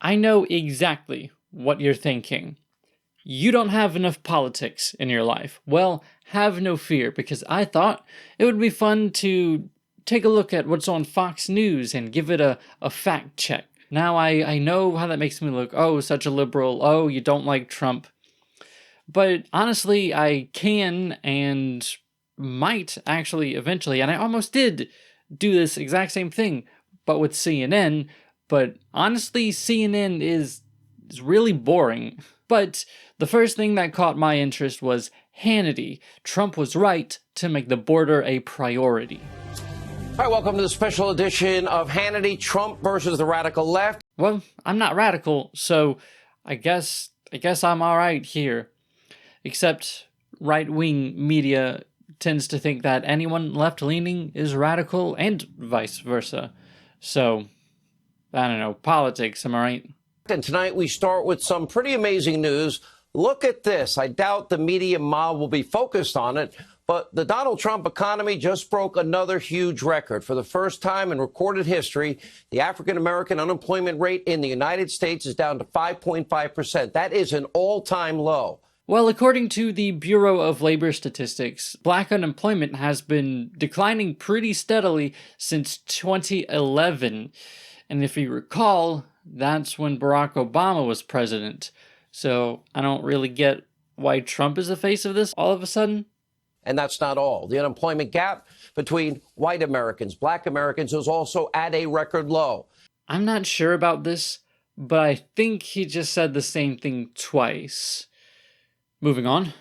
I know exactly what you're thinking. You don't have enough politics in your life. Well, have no fear, because I thought it would be fun to take a look at what's on Fox News and give it a fact check. Now, I know how that makes me look. Oh, such a liberal. Oh, you don't like Trump. But honestly, I can and might actually eventually, and I almost did do this exact same thing, but with CNN. But honestly, CNN is really boring. But the first thing that caught my interest was Hannity. Trump was right to make the border a priority. All right, welcome to the special edition of Hannity, Trump versus the radical left. Well, I'm not radical, so I guess I'm all right here. Except right-wing media tends to think that anyone left-leaning is radical and vice versa. So, I don't know, politics, am I right? And tonight we start with some pretty amazing news. Look at this. I doubt the media mob will be focused on it, but the Donald Trump economy just broke another huge record. For the first time in recorded history, the African-American unemployment rate in the United States is down to 5.5%. That is an all-time low. Well, according to the Bureau of Labor Statistics, black unemployment has been declining pretty steadily since 2011. And if you recall, that's when Barack Obama was president. So I don't really get why Trump is the face of this all of a sudden. And that's not all. The unemployment gap between white Americans, black Americans is also at a record low. I'm not sure about this, but I think he just said the same thing twice. Moving on. In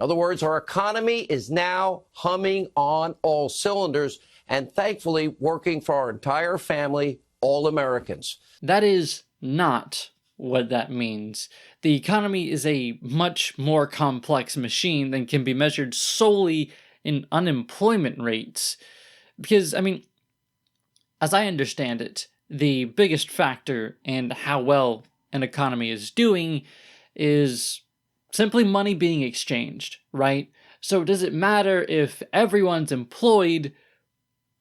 other words, our economy is now humming on all cylinders and thankfully working for our entire family, all Americans. That is not what that means. The economy is a much more complex machine than can be measured solely in unemployment rates. Because, I mean, as I understand it, the biggest factor in how well an economy is doing is simply money being exchanged, right? So does it matter if everyone's employed,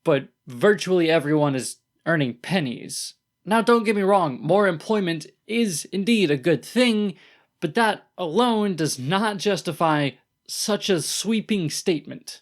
but virtually everyone is earning pennies? Now, don't get me wrong, more employment is indeed a good thing, but that alone does not justify such a sweeping statement.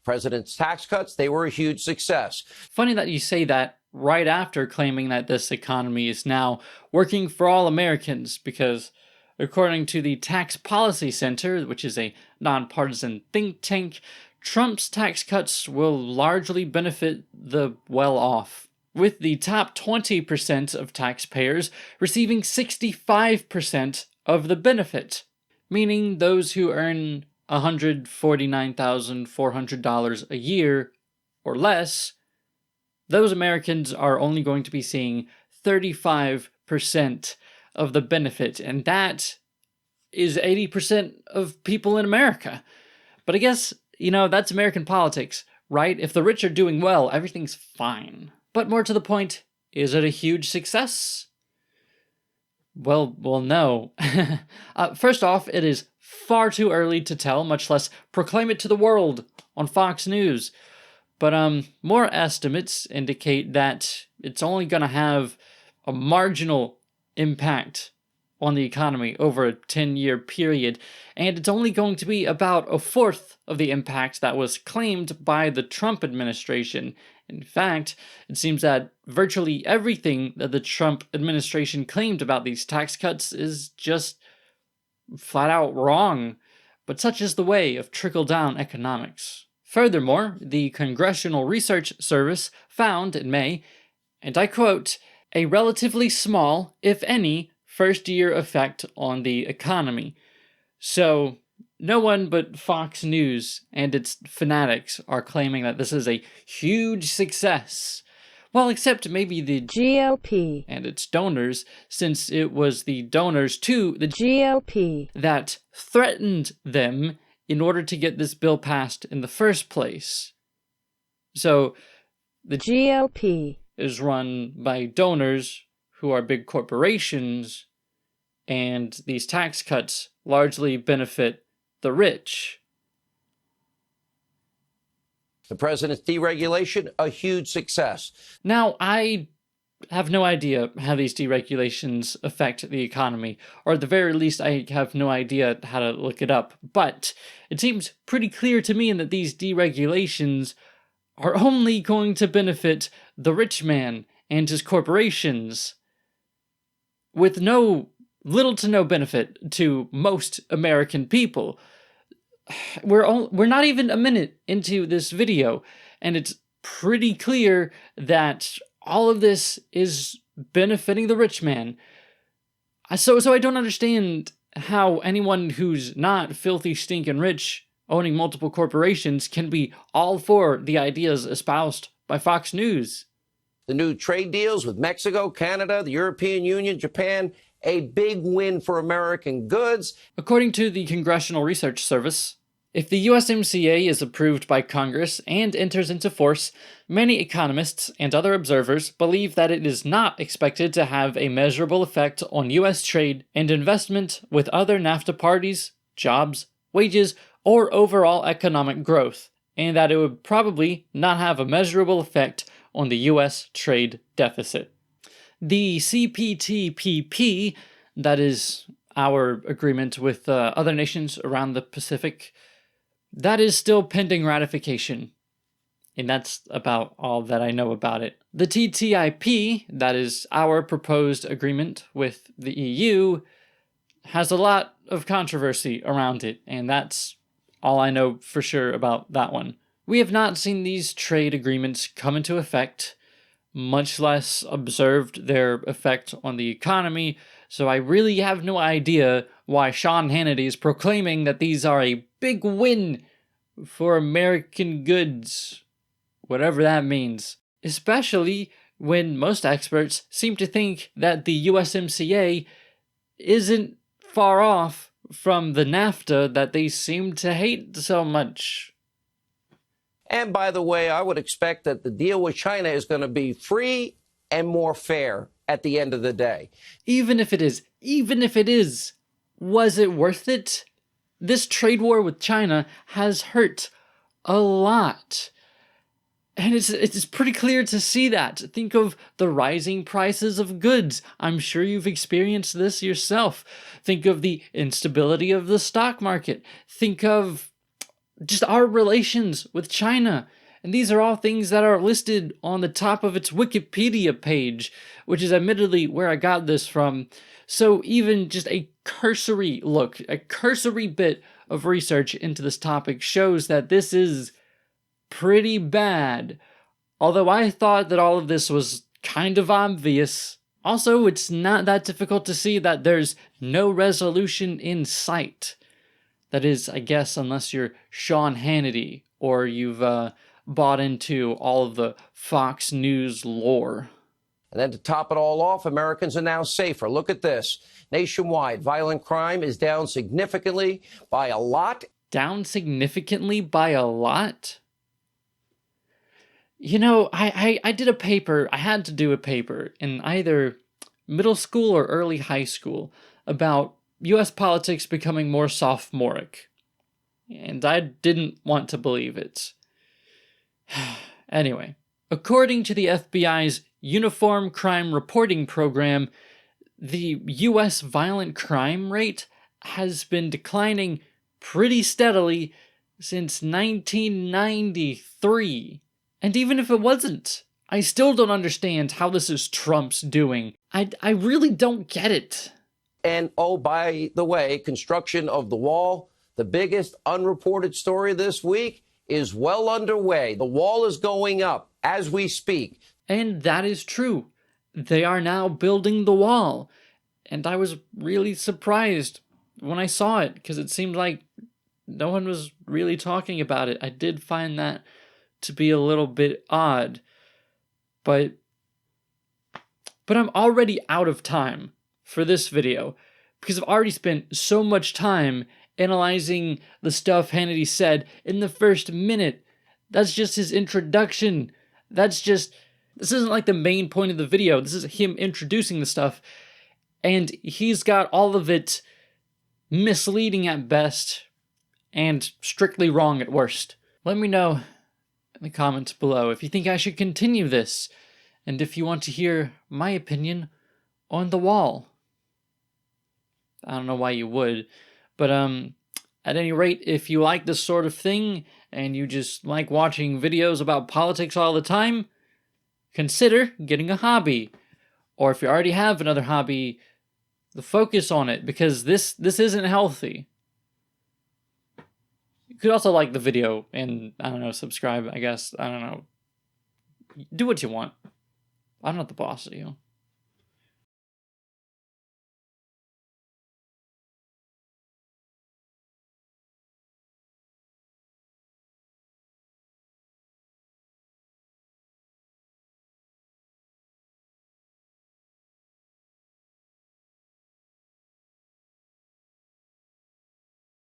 President's tax cuts, they were a huge success. Funny that you say that right after claiming that this economy is now working for all Americans, because according to the Tax Policy Center, which is a nonpartisan think tank, Trump's tax cuts will largely benefit the well-off, with the top 20% of taxpayers receiving 65% of the benefit, meaning those who earn $149,400 a year or less, those Americans are only going to be seeing 35% of the benefit, and that is 80% of people in America. But I guess, you know, that's American politics, right? If the rich are doing well, everything's fine. But more to the point, is it a huge success? Well, no. First off, it is far too early to tell, much less proclaim it to the world on Fox News. But more estimates indicate that it's only going to have a marginal impact on the economy over a 10-year period, and it's only going to be about a fourth of the impact that was claimed by the Trump administration. In fact, it seems that virtually everything that the Trump administration claimed about these tax cuts is just flat out wrong, but such is the way of trickle-down economics. Furthermore, the Congressional Research Service found in May, and I quote, a relatively small, if any, first-year effect on the economy. So, no one but Fox News and its fanatics are claiming that this is a huge success. Well, except maybe the GOP and its donors, since it was the donors to the GOP that threatened them in order to get this bill passed in the first place. So, the GOP is run by donors who are big corporations, and these tax cuts largely benefit the rich. The president's deregulation, a huge success. Now, I have no idea how these deregulations affect the economy, or at the very least, I have no idea how to look it up. But it seems pretty clear to me that these deregulations are only going to benefit the rich man and his corporations, with little to no benefit to most American people. We're not even a minute into this video, and it's pretty clear that all of this is benefiting the rich man. So I don't understand how anyone who's not filthy, stinking rich, owning multiple corporations, can be all for the ideas espoused by Fox News. The new trade deals with Mexico, Canada, the European Union, Japan, a big win for American goods. According to the Congressional Research Service, if the USMCA is approved by Congress and enters into force, many economists and other observers believe that it is not expected to have a measurable effect on U.S. trade and investment with other NAFTA parties, jobs, wages, or overall economic growth, and that it would probably not have a measurable effect on the U.S. trade deficit. The CPTPP, that is our agreement with other nations around the Pacific, that is still pending ratification. And that's about all that I know about it. The TTIP, that is our proposed agreement with the EU, has a lot of controversy around it, and that's all I know for sure about that one. We have not seen these trade agreements come into effect, much less observed their effect on the economy, so I really have no idea why Sean Hannity is proclaiming that these are a big win for American goods, whatever that means. Especially when most experts seem to think that the USMCA isn't far off from the NAFTA that they seem to hate so much. And by the way, I would expect that the deal with China is going to be free and more fair at the end of the day. Even if it is, was it worth it? This trade war with China has hurt a lot. And it's pretty clear to see that. Think of the rising prices of goods. I'm sure you've experienced this yourself. Think of the instability of the stock market. Think of just our relations with China. And these are all things that are listed on the top of its Wikipedia page, which is admittedly where I got this from. So even just a cursory look, a cursory bit of research into this topic shows that this is pretty bad. Although I thought that all of this was kind of obvious. Also, it's not that difficult to see that there's no resolution in sight. That is, I guess, unless you're Sean Hannity or you've bought into all of the Fox News lore. And then to top it all off, Americans are now safer. Look at this. Nationwide, violent crime is down significantly by a lot. Down significantly by a lot? You know, I did a paper, I had to do a paper in either middle school or early high school about U.S. politics becoming more sophomoric. And I didn't want to believe it. Anyway, according to the FBI's Uniform Crime Reporting Program, the U.S. violent crime rate has been declining pretty steadily since 1993. And even if it wasn't, I still don't understand how this is Trump's doing. I really don't get it. And oh, by the way, construction of the wall, the biggest unreported story this week, is well underway. The wall is going up as we speak. And that is true. They are now building the wall. And I was really surprised when I saw it, because it seemed like no one was really talking about it. I did find that to be a little bit odd. But I'm already out of time for this video, because I've already spent so much time analyzing the stuff Hannity said in the first minute. That's just his introduction. This isn't like the main point of the video. This is him introducing the stuff. And he's got all of it misleading at best and strictly wrong at worst. Let me know in the comments below if you think I should continue this and if you want to hear my opinion on the wall. I don't know why you would, but at any rate, if you like this sort of thing and you just like watching videos about politics all the time, consider getting a hobby. Or if you already have another hobby, focus on it, because this isn't healthy. You could also like the video and, I don't know, subscribe, I guess. I don't know. Do what you want. I'm not the boss of you.